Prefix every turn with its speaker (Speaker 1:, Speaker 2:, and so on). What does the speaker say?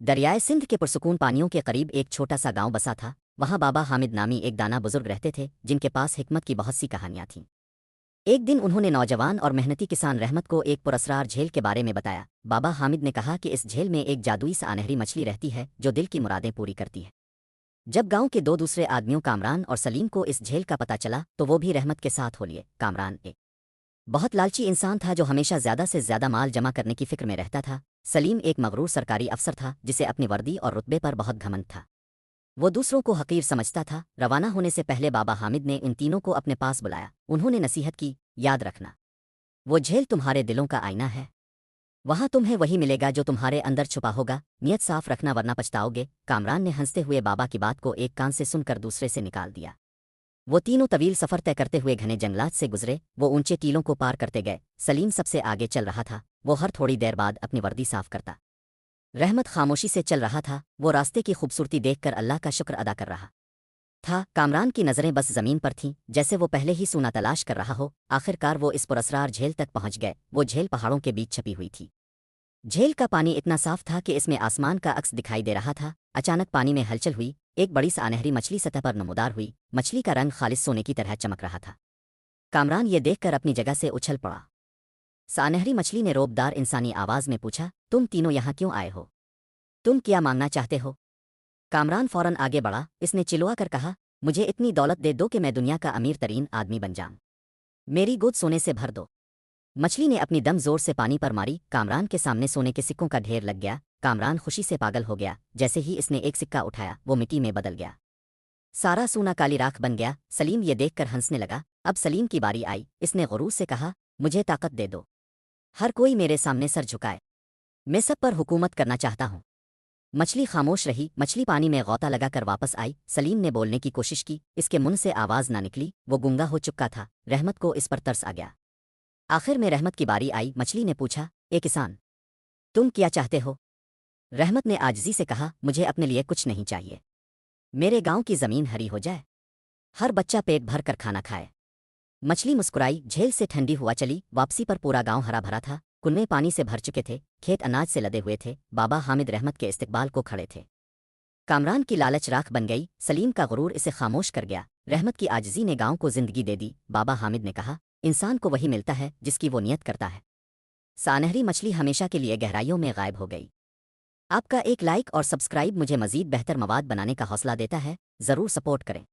Speaker 1: दरियाए सिंध के पुरसकून पानियों के करीब एक छोटा सा गांव बसा था। वहां बाबा हामिद नामी एक दाना बुजुर्ग रहते थे, जिनके पास हिकमत की बहुत सी कहानियां थीं। एक दिन उन्होंने नौजवान और मेहनती किसान रहमत को एक पुरस्रार झील के बारे में बताया। बाबा हामिद ने कहा कि इस झील में एक जादुई सानहरी मछली रहती है जो दिल की मुरादें पूरी करती है। जब गांव के दो दूसरे आदमियों कामरान और सलीम को इस झील का पता चला तो वो भी रहमत के साथ हो लिए। कामरान एक बहुत लालची इंसान था जो हमेशा ज्यादा से ज्यादा माल जमा करने की फिक्र में रहता था। सलीम एक मगरूर सरकारी अफसर था जिसे अपनी वर्दी और रुतबे पर बहुत घमंड था। वो दूसरों को हकीर समझता था। रवाना होने से पहले बाबा हामिद ने इन तीनों को अपने पास बुलाया। उन्होंने नसीहत की, याद रखना, वो झील तुम्हारे दिलों का आईना है। वहां तुम्हें वही मिलेगा जो तुम्हारे अंदर छुपा होगा। नियत साफ रखना वरना पछताओगे। कामरान ने हंसते हुए बाबा की बात को एक कान से सुनकर दूसरे से निकाल दिया। वो तीनों तवील सफर तय करते हुए घने जंगलात से गुजरे। वो ऊंचे टीलों को पार करते गए। सलीम सबसे आगे चल रहा था। वो हर थोड़ी देर बाद अपनी वर्दी साफ करता। रहमत खामोशी से चल रहा था। वो रास्ते की खूबसूरती देखकर अल्लाह का शुक्र अदा कर रहा था। कामरान की नज़रें बस ज़मीन पर थीं, जैसे वो पहले ही सोना तलाश कर रहा हो। आखिरकार वो इस पुरस्रार झील तक पहुंच गए। वो झील पहाड़ों के बीच छपी हुई थी। झील का पानी इतना साफ था कि इसमें आसमान का अक्स दिखाई दे रहा था। अचानक पानी में हलचल हुई। एक बड़ी सानहरी मछली सतह पर नमूदार हुई। मछली का रंग खालिस सोने की तरह चमक रहा था। कामरान ये देखकर अपनी जगह से उछल पड़ा। सानहरी मछली ने रोबदार इंसानी आवाज में पूछा, तुम तीनों यहाँ क्यों आए हो? तुम क्या मांगना चाहते हो? कामरान फौरन आगे बढ़ा। इसने चिल्ला कर कहा, मुझे इतनी दौलत दे दो कि मैं दुनिया का अमीर तरीन आदमी बन जाऊं। मेरी गोद सोने से भर दो। मछली ने अपनी दम जोर से पानी पर मारी। कामरान के सामने सोने के सिक्कों का ढेर लग गया। कामरान खुशी से पागल हो गया। जैसे ही इसने एक सिक्का उठाया वो मिट्टी में बदल गया। सारा सोना काली राख बन गया। सलीम ये देखकर हंसने लगा। अब सलीम की बारी आई। इसने गुरूर से कहा, मुझे ताकत दे दो। हर कोई मेरे सामने सर झुकाए। मैं सब पर हुकूमत करना चाहता हूँ। मछली खामोश रही। मछली पानी में गौता लगाकर वापस आई। सलीम ने बोलने की कोशिश की, इसके मुंह से आवाज ना निकली। वो गूंगा हो चुका था। रहमत को इस पर तरस आ गया। आखिर में रहमत की बारी आई। मछली ने पूछा, ए किसान, तुम क्या चाहते हो? रहमत ने आजिज़ी से कहा, मुझे अपने लिए कुछ नहीं चाहिए। मेरे गांव की जमीन हरी हो जाए, हर बच्चा पेट भर कर खाना खाए। मछली मुस्कुराई। झील से ठंडी हुआ चली। वापसी पर पूरा गांव हरा भरा था। कुएं पानी से भर चुके थे। खेत अनाज से लदे हुए थे। बाबा हामिद रहमत के इस्तकबाल को खड़े थे। कामरान की लालच राख बन गई। सलीम का गुरूर इसे खामोश कर गया। रहमत की आजिज़ी ने गांव को जिंदगी दे दी। बाबा हामिद ने कहा, इंसान को वही मिलता है जिसकी वो नियत करता है। सानहरी मछली हमेशा के लिए गहराइयों में गायब हो गई। आपका एक लाइक और सब्सक्राइब मुझे मजीद बेहतर मवाद बनाने का हौसला देता है। ज़रूर सपोर्ट करें।